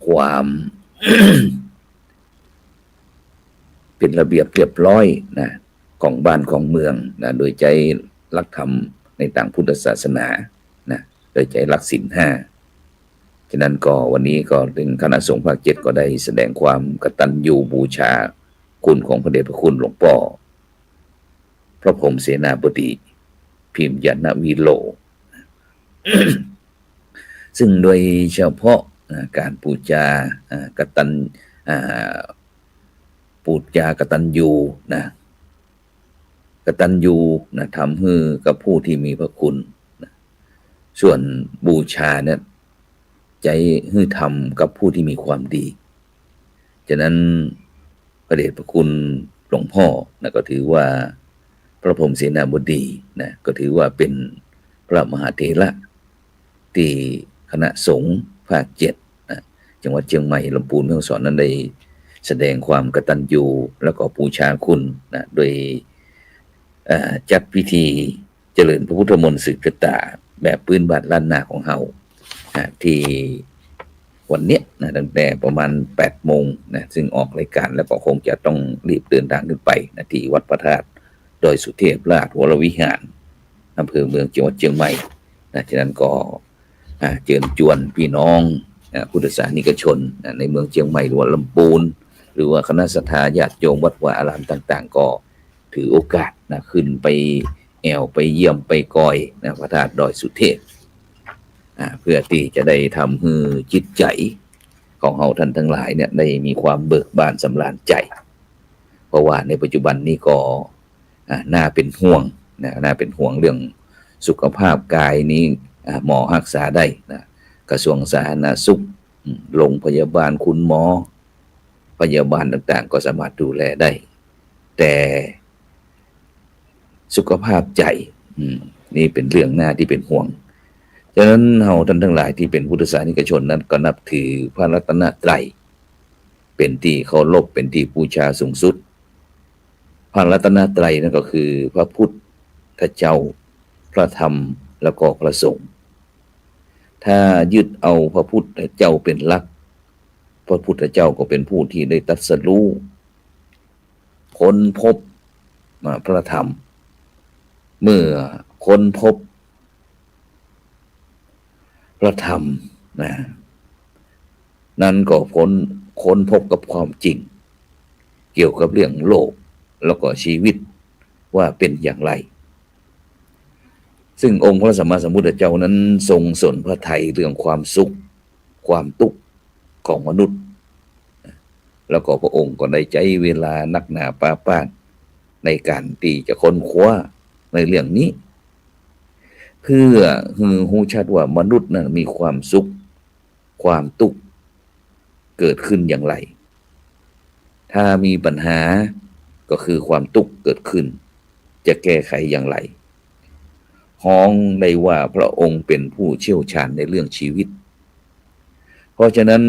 ความ เป็นระเบียบเรียบร้อยนะของบ้านของเมืองนะโดยใจหลักธรรมในทางพุทธศาสนานะโดยใจหลักศีลห้าฉะนั้นก็วันนี้ก็ถึงคณะสงฆ์ภาค7ก็ได้แสดงความกตัญญูบูชาคุณของพระเดชพระคุณหลวงพ่อพระพรหมเสนาบดีพิมยานวีโล ซึ่งโดยเฉพาะการปูจากตัญปูจากตัญญูนะกตัญญูนะทำให้กับผู้ที่มีพระคุณนะส่วนบูชาเนี่ยใจให้ทำกับผู้ที่มีความดีฉะนั้นพระเดชพระคุณหลวงพ่อนะก็ถือว่าพระพรหมเสนาบดีนะก็ถือว่าเป็นพระมหาเถระที่คณะสงฆ์ภาค7นะจังหวัดเชียงใหม่ลำพูนแม่ฮ่องสอนนั้นได้แสดงความกตัญญูแล้วก็บูชาคุณนะโดยจัดพิธีเจริญพระพุทธมนต์สืบชะตาแบบพื้นบ้านล้านนาของเฮาที่วันนี้นะตั้งแต่ประมาณ 8 โมงนะซึ่งออกรายการแล้วก็คงจะต้องรีบเดินทางขึ้นไปนะที่วัดพระธาตุดอยสุเทพราชวรวิหารอำเภอเมืองจังหวัดเชียงใหม่นะฉะนั้นก็เชิญชวนพี่น้องพุทธศาสนิกชนในเมืองเชียงใหม่หรือว่าลำพูนหรือว่าคณะศรัทธาญาติโยมวัดวาอารามต่างๆก็ถือโอกาสนะขึ้นไปแอวไปเยี่ยมไปกอยนะพระธาตุดอยสุเทพเพื่อที่จะได้ทำให้จิตใจของเฮาท่านทั้งหลายเนี่ยได้มีความเบิกบานสำราญใจเพราะว่าในปัจจุบันนี้ก็น่าเป็นห่วงนะน่าเป็นห่วงเรื่องสุขภาพกายนี้หมอรักษาได้นะกระทรวงสาธารณสุขโรงพยาบาลคุณหมอพยาบาลต่างๆก็สามารถดูแลได้แต่สุขภาพใจนี่เป็นเรื่องหน้าที่เป็นห่วงฉะนั้นเฮาท่านทั้งหลายที่เป็นพุทธศาสนิกชนนั้นก็นับถือพระรัตนตรัยเป็นที่เคารพเป็นที่บูชาสูงสุดพระรัตนตรัยนั่นก็คือพระพุทธเจ้าพระธรรมแล้วก็พระสงฆ์ถ้ายึดเอาพระพุทธเจ้าเป็นหลักพระพุทธเจ้าก็เป็นผู้ที่ได้ตรัสรู้ค้นพบพระธรรมเมื่อค้นพบพระธรรมนะนั้นก็ค้นพบกับความจริงเกี่ยวกับเรื่องโลกแล้วก็ชีวิตว่าเป็นอย่างไรซึ่งองค์พระสัมมาสัมพุทธเจ้านั้นทรงสนพระทัยเรื่องความสุขความทุกข์ของมนุษย์แล้วก็พระองค์ก็ได้ใช้เวลานักหนาป่าป้านในการที่จะค้นคว้าในเรื่องนี้เพื่อรู้ชัดว่ามนุษย์นั้นมีความสุขความทุกข์เกิดขึ้นอย่างไรถ้ามีปัญหาก็คือความทุกข์เกิดขึ้นจะแก้ไขอย่างไรฮ้องได้ว่าพระองค์เป็นผู้เชี่ยวชาญในเรื่องชีวิตเพราะฉะนั้น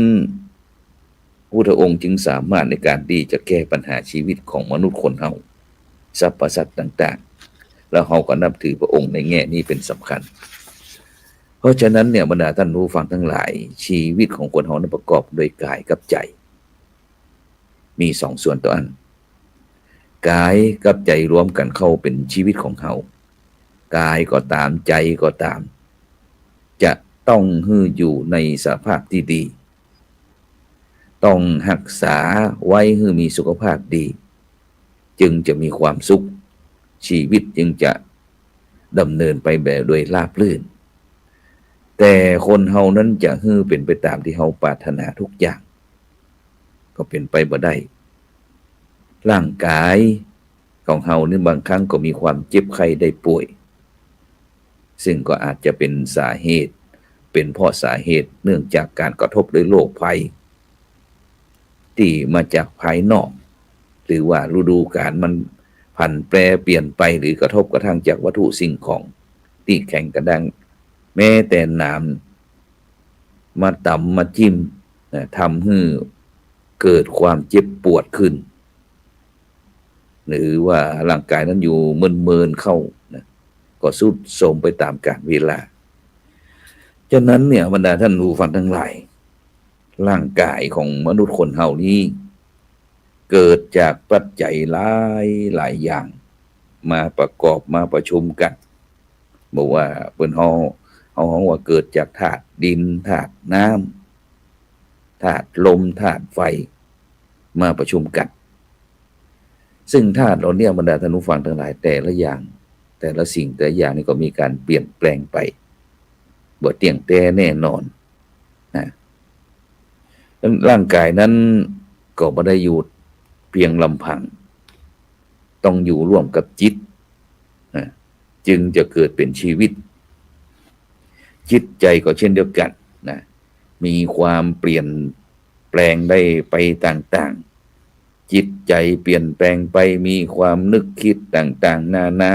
พุทธองค์จึงสามารถในการที่จะแก้ปัญหาชีวิตของมนุษย์คนเฮาสรรพสัตว์ต่างๆแล้วเฮาก็นับถือพระองค์ในแง่นี้เป็นสำคัญเพราะฉะนั้นเนี่ยบรรดาท่านผู้ฟังทั้งหลายชีวิตของคนเฮานั้นประกอบโดยกายกับใจมี2 ส่วนต่ออันกายกับใจรวมกันเข้าเป็นชีวิตของเฮากายก็ตามใจก็ตามจะต้องอยู่ในสภาพที่ดีต้องรักษาไว้ให้มีสุขภาพดีจึงจะมีความสุขชีวิตจึงจะดำเนินไปแบบโดยราบรื่นแต่คนเฮานั้นจะเป็นไปตามที่เฮาปรารถนาทุกอย่างก็เป็นไปบ่ได้ร่างกายของเฮานี่บางครั้งก็มีความเจ็บไข้ได้ป่วยซึ่งก็อาจจะเป็นสาเหตุเป็นเพราะสาเหตุเนื่องจากการกระทบด้วยโรคภัยที่มาจากภายนอกหรือว่าฤดูกาลมันผันแปรเปลี่ยนไปหรือกระทบกระทั่งจากวัตถุสิ่งของที่แข็งกระด้างแม้แต่น้ำมาต่ำมาจิ้มทำให้เกิดความเจ็บปวดขึ้นหรือว่าร่างกายนั้นอยู่เมินๆเข้าก็ทรุดโทรมไปตามกาลเวลาฉะนั้นเนี่ยบรรดาท่านผู้ฟังทั้งหลาย ร่างกายของมนุษย์คนเฮานี้เกิดจากปัจจัยหลายหลายอย่างมาประกอบมาประชุมกันบอกว่าเปิ้นเฮาว่าเกิดจากธาตุดินธาตุน้ำธาตุลมธาตุไฟมาประชุมกันซึ่งธาตุเหล่านี้บรรดาท่านผู้ฟังทั้งหลายแต่ละอย่างแต่ละสิ่งแต่ละอย่างนี่ก็มีการเปลี่ยนแปลงไปบ่เที่ยงแท้แน่นอนนะร่างกายนั้นก็บ่ได้อยู่เพียงลำพังต้องอยู่ร่วมกับจิตนะจึงจะเกิดเป็นชีวิตจิตใจก็เช่นเดียวกันนะมีความเปลี่ยนแปลงได้ไปต่างๆจิตใจเปลี่ยนแปลงไปมีความนึกคิดต่างๆนานา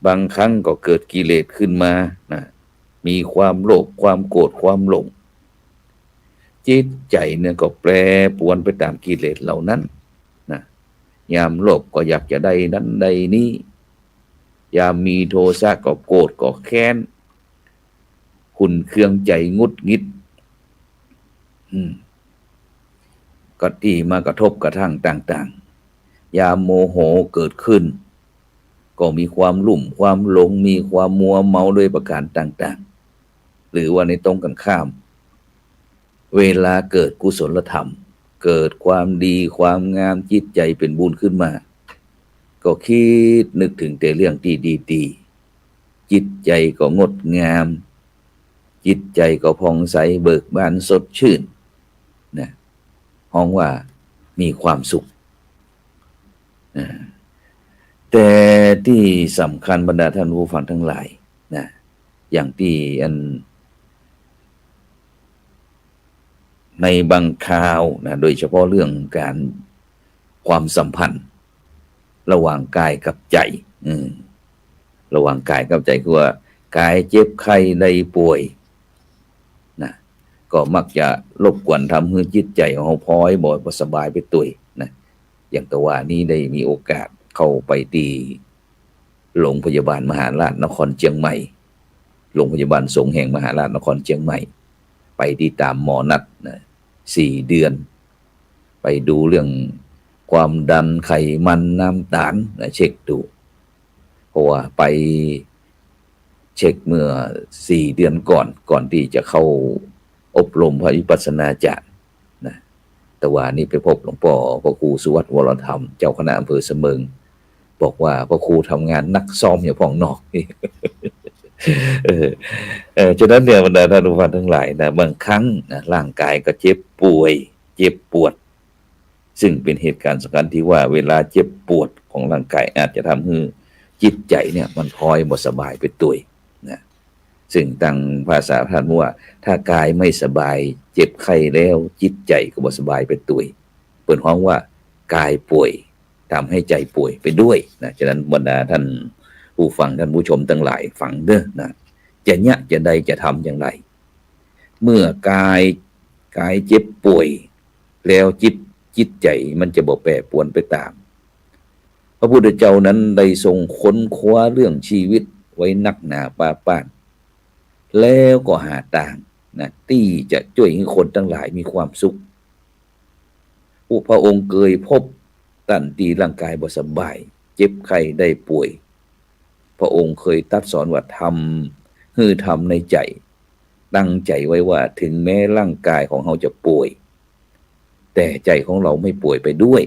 บางครั้งก็เกิดกิเลสขึ้นมานะมีความโลภความโกรธความหลงจิตใจเนี่ยก็แปรปรวนไปตามกิเลสเหล่านั้นนะยามโลภก็อยากจะได้นั้นได้นี้ยามมีโทสะก็โกรธก็แค้นขุ่นเคืองใจงุดงิดก็ที่มากระทบกระทั่งต่างๆยามโมโหเกิดขึ้นก็มีความลุ่มความหลงมีความมัวเมาด้วยประการต่างๆหรือว่าในตรงกันข้ามเวลาเกิดกุศลธรรมเกิดความดีความงามจิตใจเป็นบุญขึ้นมาก็คิดนึกถึงแต่เรื่องที่ดีๆจิตใจก็งดงามจิตใจก็ผ่องใสเบิกบานสดชื่นนะห้องว่ามีความสุขแต่ที่สำคัญบรรดาท่านผู้ฟังทั้งหลายนะอย่างที่ในบางคราวนะโดยเฉพาะเรื่องการความสัมพันธ์ระหว่างกายกับใจระหว่างกายกับใจคือว่ากายเจ็บไข้ได้ป่วยนะก็มักจะรบกวนทำให้จิตใจของเราพลอยบ่อยบ่สบายไปตุยนะอย่างแต่ว่านี้ได้มีโอกาสเข้าไปที่โรงพยาบาลมหาราชนครเชียงใหม่โรงพยาบาลสงฆ์แห่งมหาราชนครเชียงใหม่ไปที่ตามหมอนัดนะ4 เดือนไปดูเรื่องความดันไขมันน้ำตาลนะเช็คดูเพราะว่าไปเช็คเมื่อ4 เดือนก่อนที่จะเข้าอบรมพระวิปัสสนาจารย์นะแต่ว่านี่ไปพบหลวงพ่อพระครูสุวัฒน์วรธรรมเจ้าคณะอำเภอเสมิงบอกว่าพระครูทำงานนักซ้อมอยู่พ่องนอกฉะนั้นเนี่ยบรรดาท่านผู้ฟังทั้งหลายนะบางครั้งนะร่างกายก็เจ็บป่วยเจ็บปวดซึ่งเป็นเหตุการณ์สำคัญที่ว่าเวลาเจ็บปวดของร่างกายอาจจะทำให้จิตใจเนี่ยมันพลอยบ่สบายไปตุยนะซึ่งทางภาษาท่านว่าถ้ากายไม่สบายเจ็บไข้แล้วจิตใจก็บ่สบายไปตุยเปิดห้องว่ากายป่วยทำให้ใจป่วยไปด้วยนะฉะนั้นบรรดาท่านผู้ฟังท่านผู้ชมทั้งหลายฟังเด้อนะจะเนี่ยจะใดจะทำอย่างไรเมื่อกายเจ็บป่วยแล้วจิตใจมันจะบ่แปรปรวนไปตามพระพุทธเจ้านั้นได้ทรงค้นคว้าเรื่องชีวิตไว้นักหนาป่าป้านแล้วก็หาทางนะที่จะช่วยให้คนทั้งหลายมีความสุขพระองค์เคยพบตันตีร่างกายบ่สบายเจ็บไข้ได้ป่วยพระองค์เคยตรัสสอนว่าทำในใจตั้งใจไว้ว่าถึงแม้ร่างกายของเราจะป่วยแต่ใจของเราไม่ป่วยไปด้วย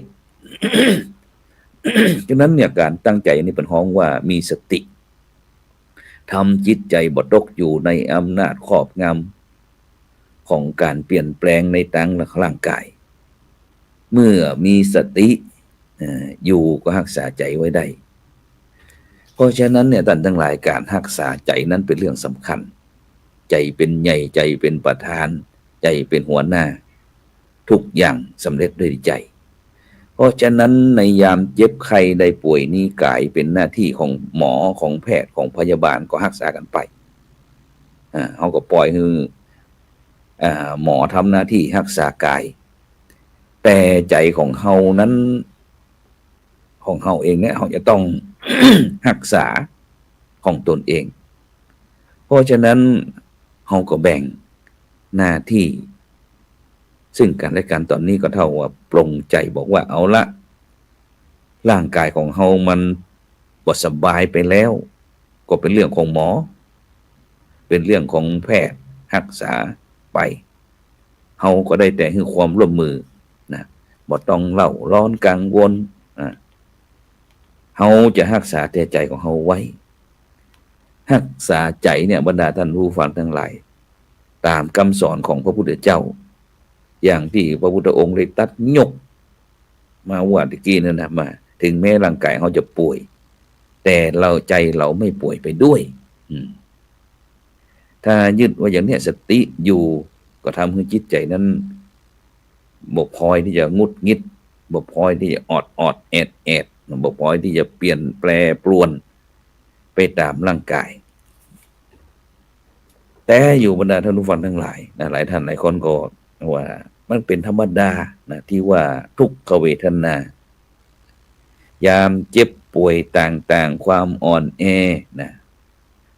ฉะนั้นเนี่ยการตั้งใจนี่เป็นห้องว่ามีสติทำจิตใจบ่ตกอยู่ในอำนาจครอบงำของการเปลี่ยนแปลงในตั้งร่างกายเมื่อมีสติอยู่ก็รักษาใจไว้ได้เพราะฉะนั้นเนี่ยท่านทั้งหลายการรักษาใจนั้นเป็นเรื่องสำคัญใจเป็นใหญ่ใจเป็นประธานใจเป็นหัวหน้าทุกอย่างสำเร็จด้วยใจเพราะฉะนั้นในยามเจ็บไข้ได้ป่วยนี้กายเป็นหน้าที่ของหมอของแพทย์ของพยาบาลก็รักษากันไปเขาก็ปล่อยให้หมอทำหน้าที่รักษากายแต่ใจของเฮานั้นของเฮาเองเนี่ยเฮาจะต้อง รักษาของตนเองเพราะฉะนั้นเฮาก็แบ่ง หน้าที่ซึ่งกันและกันตอนนี้ก็เท่าว่าปลงใจบอกว่าเอาละร่างกายของเฮามันบ่สบายไปแล้วก็เป็นเรื่องของหมอเป็นเรื่องของแพทย์รักษาไปเฮาก็ได้แต่ให้ความร่วมมือนะบ่ต้องเล่าร้อนกังวลเฮาจะรักษาแต่ใจของเฮาไว้รักษาใจเนี่ยบรรดาท่านผู้ฟังทั้งหลายตามคำสอนของพระพุทธเจ้าอย่างที่พระพุทธองค์ได้ตรัสยกมาว่าตะกี้นั่นนะมาถึงแม้ร่างกายเขาจะป่วยแต่เราใจเราไม่ป่วยไปด้วยถ้ายึดว่าอย่างเนี้ยสติอยู่ก็ทำให้จิตใจนั้นบกพร่อยที่จะงุดงิดบกพร่อยที่จะอดแอดบกพร่อยที่จะเปลี่ยนแปรปรวนไปตามร่างกายแต่อยู่บรรดาท่านผู้ฟังทั้งหลายนะหลายท่านหลายคนก็ว่ามันเป็นธรรมดานะที่ว่าทุกขเวทนายามเจ็บป่วยต่างๆความอ่อนแอนะ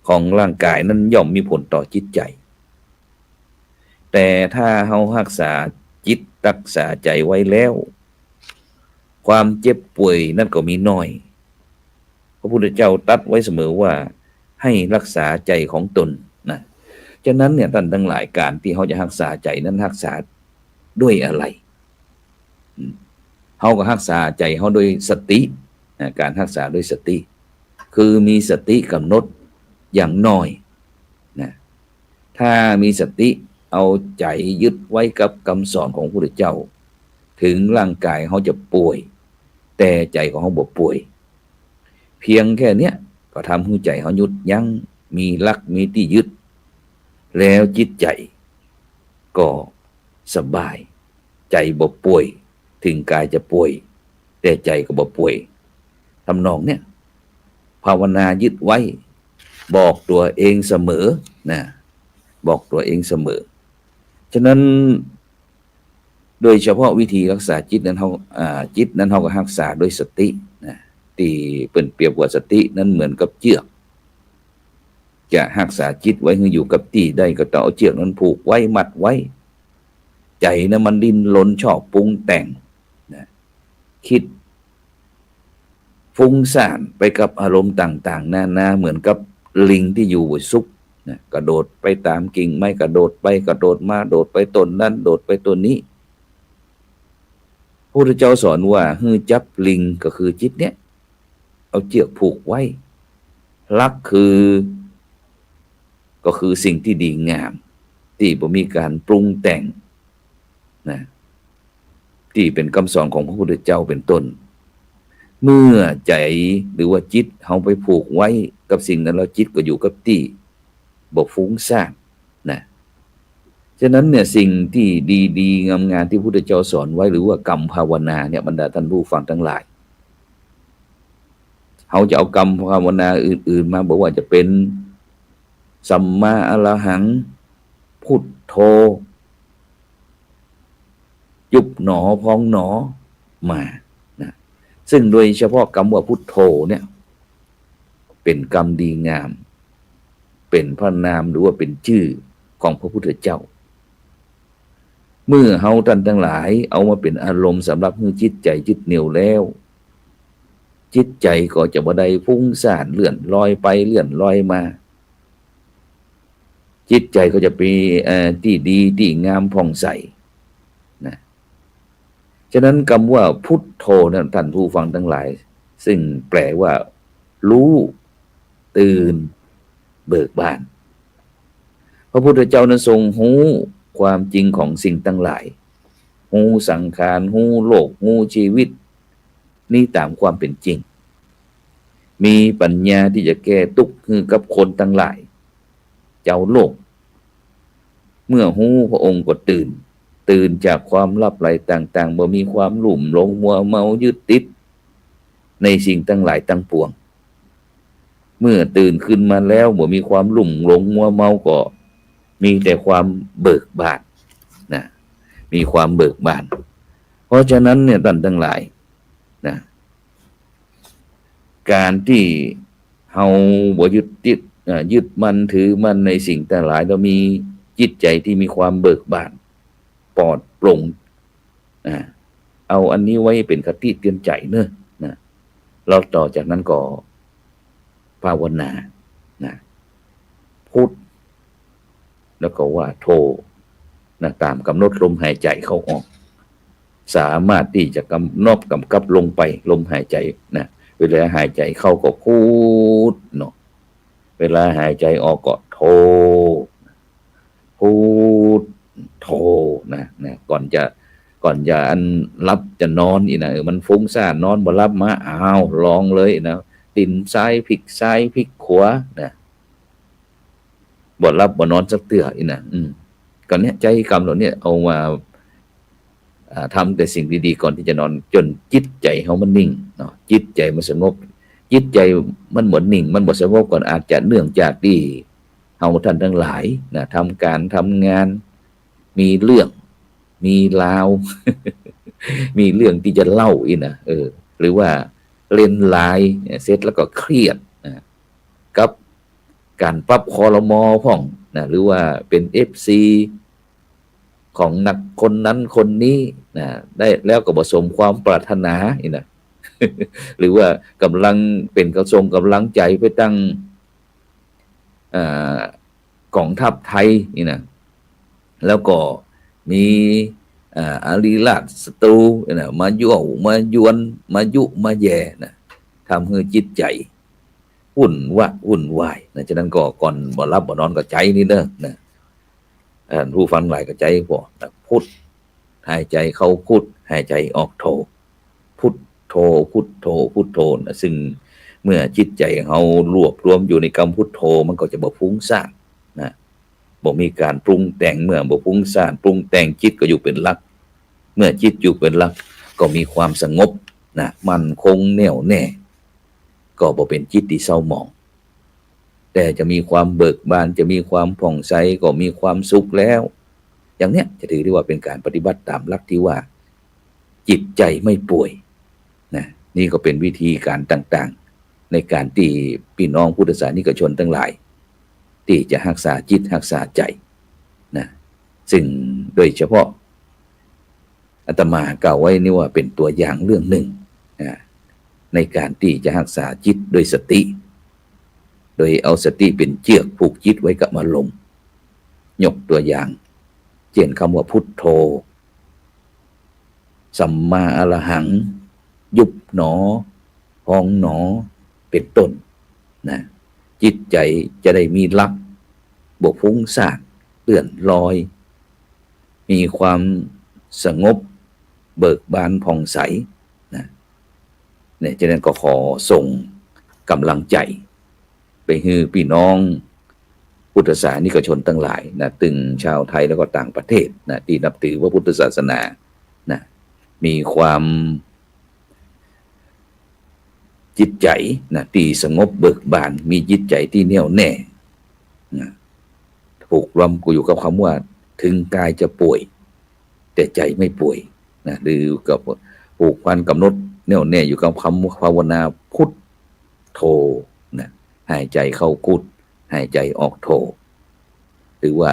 ของร่างกายนั้นย่อมมีผลต่อจิตใจแต่ถ้าเฮารักษาจิตรักษาใจไว้แล้วความเจ็บป่วยนั่นก็มีน้อยพระพุทธเจ้าตรัสไว้เสมอว่าให้รักษาใจของตนนะฉะนั้นเนี่ยท่านทั้งหลายการที่เขาจะรักษาใจนั้นรักษาด้วยอะไรเขาก็รักษาใจเขาโดยสติการรักษาด้วยสติคือมีสติกำหนดอย่างน้อยนะถ้ามีสติเอาใจยึดไว้กับคำสอนของพระพุทธเจ้าถึงร่างกายเขาจะป่วยแต่ใจของเขาบ่ป่วยเพียงแค่เนี้ยก็ทำให้ใจเขาหยุดยั้งมีหลักมีที่ยึดแล้วจิตใจก็สบายใจบ่ป่วยถึงกายจะป่วยแต่ใจก็บ่ป่วยทำนองเนี้ยภาวนายึดไว้บอกตัวเองเสมอนะบอกตัวเองเสมอฉะนั้นโดยเฉพาะวิธีรักษาจิตนั้นเขาจิตนั้นเขาก็รักษาด้วยสตินะที่เปรียบว่าสตินั้นเหมือนกับเชือกจะรักษาจิตไว้ให้อยู่กับที่ได้ก็ต้องเอาเชือกนั้นผูกไว้มัดไว้ใจนะมันดิ้นรนชอบปรุงแต่งนะคิดฟุ้งซ่านไปกับอารมณ์ต่างๆนานาเหมือนกับลิงที่อยู่บนซุกนะกระโดดไปตามกิ่งไม้กระโดดไปกระโดดมาโดดไปต้นนั้นโดดไปต้นนี้พระพุทธเจ้าสอนว่าฮือจับลิงก็คือจิตเนี้ยเอาเชือกผูกไว้ลักก็คือสิ่งที่ดีงามที่บ่มีการปรุงแต่งนะที่เป็นคำสอนของพระพุทธเจ้าเป็นต้นเมื่อใจหรือว่าจิตเฮาไปผูกไว้กับสิ่งนั้นแล้วจิตก็อยู่กับที่บ่ฟุ้งซ่านนะฉะนั้นเนี่ยสิ่งที่ดีๆงามๆที่พระพุทธเจ้าสอนไว้หรือว่ากรรมภาวนาเนี่ยบรรดาท่านผู้ฟังทั้งหลายเฮาจะเอากรรมภาวนาอื่นๆมาบอกว่าจะเป็นสัมมาอรหังพุทโธยุบหนอพองหนอมานะซึ่งโดยเฉพาะคำว่าพุทโธเนี่ยเป็นกรรมดีงามเป็นพระนามหรือว่าเป็นชื่อของพระพุทธเจ้าเมื่อเฮาท่านทั้งหลายเอามาเป็นอารมณ์สำหรับให้จิตใจยึดเหนี่ยวแล้วจิตใจก็จะบ่ได้ฟุ้งซ่านเลื่อนลอยไปเลื่อนลอยมาจิตใจก็จะเป็นที่ดีที่งามผ่องใสนะฉะนั้นคำว่าพุทโธนั้นท่านผู้ฟังทั้งหลายซึ่งแปลว่ารู้ตื่นเบิกบานพระพุทธเจ้านั้นทรงรู้ความจริงของสิ่งทั้งหลายรู้สังขารรู้โลกรู้ชีวิตนี่ตามความเป็นจริงมีปัญญาที่จะแก้ทุกข์ให้กับคนทั้งหลายเจ้าโลกเมื่อรู้พระองค์ก็ตื่นจากความลับไหลต่างๆบ่มีความหลุ่มหลงมัวเมายึดติดในสิ่งทั้งหลายทั้งปวงเมื่อตื่นขึ้นมาแล้วบ่มีความหลุ่มหลงมัวเมาก็มีแต่ความเบิกบานนะมีความเบิกบานเพราะฉะนั้นเนี่ยท่านทั้งหลายนะการที่เฮาบ่ยึดมั่นถือมั่นในสิ่งทั้งหลายเรามี จิตใจที่มีความเบิกบานปลอดโปร่งเอาอันนี้ไว้เป็นคติเตือนใจเนอะนะเราต่อจากนั้นก็ภาวนานะพุทแล้วก็ว่าโทนะตามกำหนดลมหายใจเข้าออกสามารถที่จะกำกับลงไปลมหายใจนะเวลาหายใจเข้าก็พูดเนาะเวลาหายใจออกก็โทพูดโทนะก่อนจะอันรับจะนอนอีนะมันฟุ้งซ่านนอนบ่รับมาลองเลยนะตินซ้ายพลิกซ้ายพลิกขวานะบ่รับบ่นอนสักเตืออีนะก่อนเนี้ยใจกรรมเหล่านี้เอามาทำแต่สิ่งดีๆก่อนที่จะนอนจนจิตใจเขามันนิ่งเนาะจิตใจมันสงบจิตใจมันเหมือนนิ่งมันบ่สงบก่อนอาจจะเนื่องจากที่เฮาท่านทั้งหลายนะทำการทำงานมีเรื่องมีราว มีเรื่องที่จะเล่าอีนะหรือว่าเล่นไลน์เสร็จแล้วก็เครียดนะกับการปรับครม.พ่องนะหรือว่าเป็น FC ของนักคนนั้นคนนี้นะได้แล้วก็บ่สมความปรารถนาอีนะ หรือว่ากำลังเป็นกำลังใจไปตั้งกองทัพไทยนี่นะแล้วก็มีอารีราชศัตรูนะมายั่วมายวนมายุมาแย่นะทำให้จิตใจวุ่นวายนะฉะนั้นก็ก่อนบ่รับบ่นอนก็ใจนี่เด้อนะผู้ฟังหลายก็ใจพอนะพุทหายใจเข้าพุทหายใจออกโทพุทโธพุทโธพุทโธนะซึ่งเมื่อจิตใจเรารวบรวมอยู่ในคำพุทโธมันก็จะบ่ฟุ้งซ่านนะบ่มีการปรุงแต่งเมื่อบ่ฟุ้งซ่านปรุงแต่งจิตก็อยู่เป็นหลักเมื่อจิตอยู่เป็นหลักก็มีความสงบนะมั่นคงแน่วแน่ก็บ่เป็นจิตที่เศร้าหมองแต่จะมีความเบิกบานจะมีความผ่องใสก็มีความสุขแล้วอย่างเนี้ยจะถือได้ว่าเป็นการปฏิบัติตามหลักที่ว่าจิตใจไม่ป่วยนะนี่ก็เป็นวิธีการต่างๆในการที่พี่น้องพุทธศาสนิกชนทั้งหลายที่จะรักษาจิตรักษาใจนะซึ่งโดยเฉพาะอาตมากล่าวไว้นี่ว่าเป็นตัวอย่างเรื่องหนึ่งในการที่จะรักษาจิตโดยสติโดยเอาสติเป็นเชือกผูกจิตไว้กับอารมณ์ยกตัวอย่างเช่นคำว่าพุทโธสัมมาอรหังยุบหนอพองหนอเป็นต้นนะจิตใจจะได้มีหลักบ่ฟุ้งซ่านเลื่อนลอยมีความสงบเบิกบานผ่องใสนะเนี่ยฉะนั้นก็ขอส่งกำลังใจไปให้พี่น้องพุทธศาสนิกชนทั้งหลายนะตึงชาวไทยแล้วก็ต่างประเทศนะที่นับถือว่าพุทธศาสนานะมีความจิตใจนะที่สงบเบิกบานมีจิตใจที่แน่วแน่นะผูกรวมกูอยู่กับคำว่าถึงกายจะป่วยแต่ใจไม่ป่วยนะหรือกับผูกพันกำหนดแน่วแน่อยู่กับคำภาวนาพุทโธนะหายใจเข้าพุทหายใจออกโธหรือว่า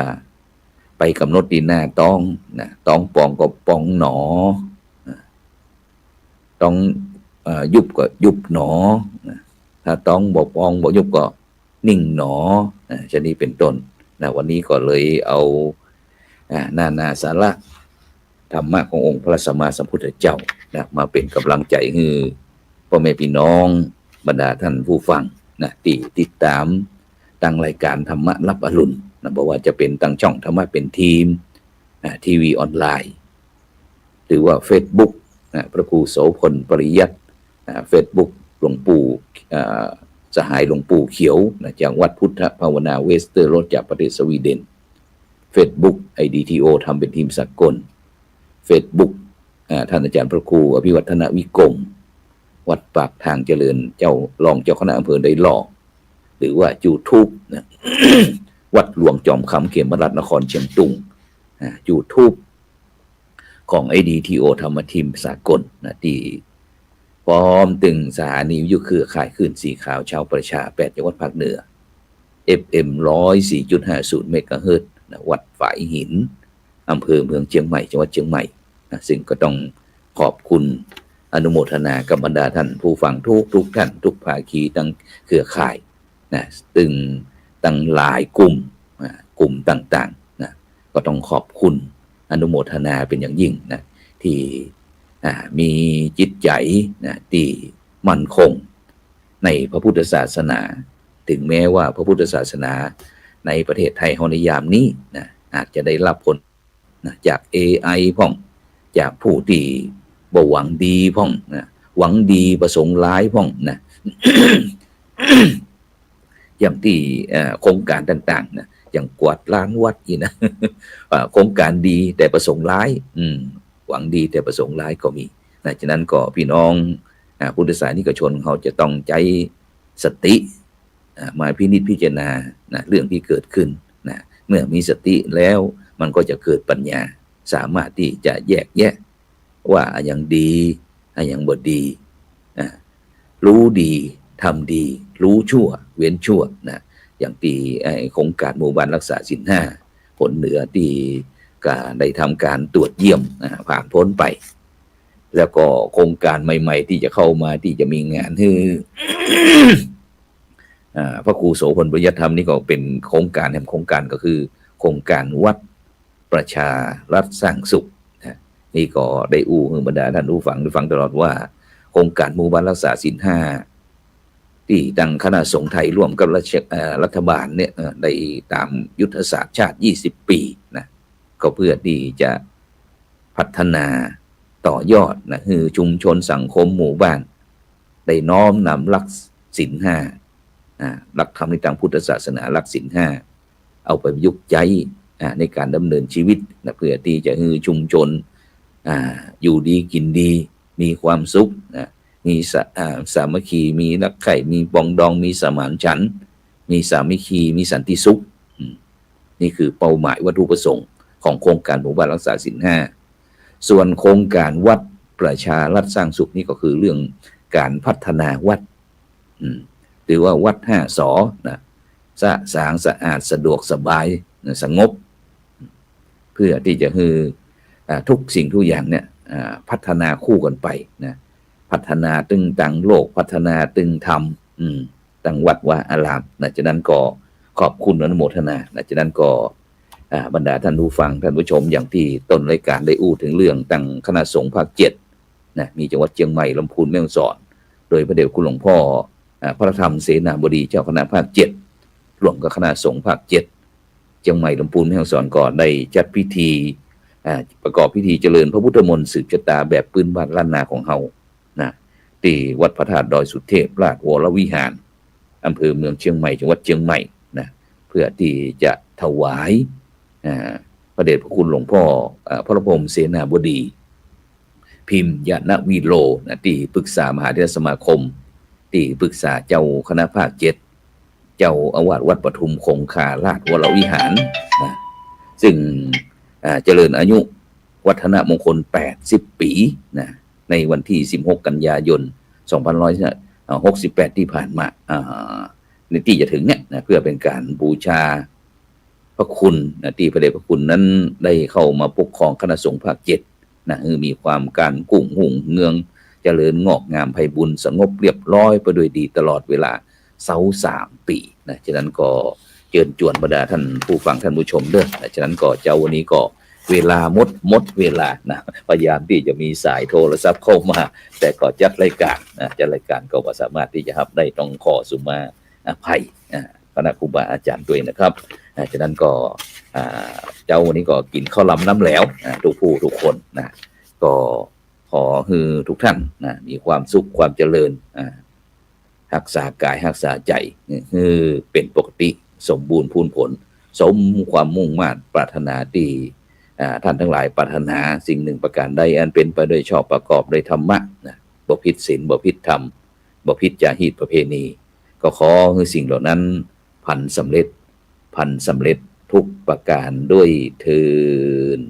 ไปกำหนดที่หน้าต้องนะต้องปองก็ปองหนอต้องยุบก็ยุบหนอถ้าต้องบอกปองบอกยุบก็นิ่งหนอชนิดเป็นต้นนะวันนี้ก็เลยเอานาสาระธรรมะขององค์พระสัมมาสัมพุทธเจ้านะมาเป็นกำลังใจให้พ่อแม่พี่น้องบรรดาท่านผู้ฟังนะที่ติดตามตั้งรายการธรรมะรับอรุณนะบอกว่าจะเป็นตั้งช่องธรรมะเป็นทีมทีวีออนไลน์หรือว่า Facebook พระครูโสพลปริยัติFacebook หลวงปู่สหายหลวงปู่เขียวนะจากวัดพุทธภาวนาเวสเตอร์โรดจากประเทศสวีเดน Facebook IDTO ทำเป็นทีมสากล Facebook ท่านอาจารย์พระครูอภิวัฒนวิกรมวัดปากทางเจริญเจ้ารองเจ้าคณะอำเภอไดหล่อหรือว่า YouTube นะ วัดหลวงจอมคำเขมรัตนครเชียงตุงYouTube ของ IDTO ธรรมทีมสากลนะที่พร้อมตึงสถานีวิทยุเครือข่ายคลื่นสีขาวชาวประชา8จังหวัดภาคเหนือ FM 104.50 เมกะเฮิรตซ์ นะวัดฝายหินอำเภอเมืองเชียงใหม่จังหวัดเชียงใหม่นะซึ่งก็ต้องขอบคุณอนุโมทนากับบรรดาท่านผู้ฟังทุกท่านทุกภาคีทั้งเครือข่ายนะตึงตั้งหลายกลุ่มต่างๆนะก็ต้องขอบคุณอนุโมทนาเป็นอย่างยิ่งนะที่มีจิตใจนะที่มั่นคงในพระพุทธศาสนาถึงแม้ว่าพระพุทธศาสนาในประเทศไทยในยามนี้นะอาจจะได้รับผลนะจาก AI พ่องจากผู้ที่บ่หวังดีพ่องนะหวังดีประสงค์ร้ายพ่องนะ อย่างที่โครงการต่างๆนะอย่างกวาดล้างวัดนี่นะ โครงการดีแต่ประสงค์ร้ายหวังดีแต่ประสงค์ร้ายก็มีนะฉะนั้นก็พี่น้องพุทธศาสนิกชนเขาจะต้องใจสติมาพินิจพิจารณานะเรื่องที่เกิดขึ้นนะเมื่อมีสติแล้วมันก็จะเกิดปัญญาสามารถที่จะแยกแยะว่าอย่างดีอย่างบ่ดีรู้ดีทำดีรู้ชั่วเว้นชั่วนะอย่างที่โครงการหมู่บ้านรักษาศีล 5ผลเหนือที่ก็ได้ทำการตรวจเยี่ยมผ่านพ้นไปแล้วก็โครงการใหม่ๆที่จะเข้ามาที่จะมีงานคือ พระครูโสพลปริยัติธรรมนี่ก็เป็นโครงการแห่งโครงการก็คือโครงการวัดประชารัฐสร้างสุขนี่ก็ได้บรรดาท่านผู้ฟังได้ฟังตลอดว่าโครงการหมู่บ้านรักษาศีล 5ที่ตั้งคณะสงฆ์ไทยร่วมกับรัฐบาลเนี่ยได้ตามยุทธศาสตร์ชาติ20ปีนะก็เพื่อที่จะพัฒนาต่อยอดนะคือชุมชนสังคมหมู่บ้านได้น้อมนำหลักศีล 5หลักธรรมในทางพุทธศาสนาหลักศีล 5เอาไปประยุกต์ใช้ในการดำเนินชีวิตนะเพื่อที่จะให้ชุมชนอยู่ดีกินดีมีความสุขมีสามัคคีมีรักใคร่มีปองดองมีสมานฉันท์มีสามัคคีมีสันติสุขนี่คือเป้าหมายวัตถุประสงค์ของโครงการหมู่บ้านรักษาศีล 5ส่วนโครงการวัดประชารัฐสร้างสุขนี่ก็คือเรื่องการพัฒนาวัดหรือว่าวัด5 สนะสะอาดสะอาดสะดวกสบายสงบเพื่อที่จะให้ทุกสิ่งทุกอย่างเนี่ยพัฒนาคู่กันไปนะพัฒนาตึงตังโลกพัฒนาตึงธรรมตั้งวัดว่าอารามนะฉะนั้นก็ขอบคุณอนุโมทนานะฉะนั้นก็บรรดาท่านผู้ฟังท่านผู้ชมอย่างที่ต้นรายการได้ถึงเรื่องตั้งคณะสงฆ์ภาค7นะมีจังหวัดเชียงใหม่ลำพูนแม่ฮ่องสอนโดยพระเดชคุณหลวงพ่อพระธรรมเสนาบดีเจ้าคณะภาค7ร่วมกับคณะสงฆ์ภาค7เชียงใหม่ลำพูนแม่ฮ่องสอนก่อนได้จัดพิธีประกอบพิธีเจริญพระพุทธมนต์สืบชะตาแบบพื้นบ้านล้านนาของเฮานะที่วัดพระธาตุดอยสุเทพราชวรวิหารอำเภอเมืองเชียงใหม่จังหวัดเชียงใหม่นะเพื่อที่จะถวายพระเดชพระคุณหลวงพ่อพระพรหมเสนาบดีพิมพ์ยานวีโรนะที่ปรึกษามหาเถรสมาคมที่ปรึกษาเจ้าคณะภาค7เจ้าอาวาสวัดปทุมคงคาราชวรวิหารนะซึ่งเจริญอายุวัฒนมงคล80ปีนะในวันที่16กันยายน2568ที่ผ่านมาในที่จะถึงเนี่ยนะเพื่อเป็นการบูชาพระคุณนะที่พระเดชพระคุณนั้นได้เข้ามาปกครองคณะสงฆ์ภาค7นะมีความการกุ้งหุ่งเงืองเจริญงอกงามไพบุญสงบเรียบร้อยไปโดยดีตลอดเวลา3ปีนะฉะนั้นก็เชิญชวนบรรดาท่านผู้ฟังท่านผู้ชมเด้อนะฉะนั้นก็เจ้าวันนี้ก็เวลาหมดเวลานะพยายามที่จะมีสายโทรศัพท์เข้ามาแต่ก็จัดรายการนะจัดรายการก็สามารถที่จะรับได้ต้องขอสุมาอภัยคณะครูบาอาจารย์ด้วยนะครับฉะนั้นก็เจ้าวันนี้ก็กินข้าวลำน้ำแล้วทุกผู้ทุกคนนะก็ขอให้ทุกท่านนะมีความสุขความเจริญรักษากายรักษาใจคือเป็นปกติสมบูรณ์พูนผลสมความมุ่งมั่นปรารถนาดีท่านทั้งหลายปรารถนาสิ่งหนึ่งประการใดอันเป็นไปด้วยชอบประกอบด้วยธรรมะนะบ่ผิดศีลบ่ผิดธรรมบ่ผิดจารีตประเพณีก็ขอให้สิ่งเหล่านั้นพันสำเร็จทุกประการด้วยเทอญ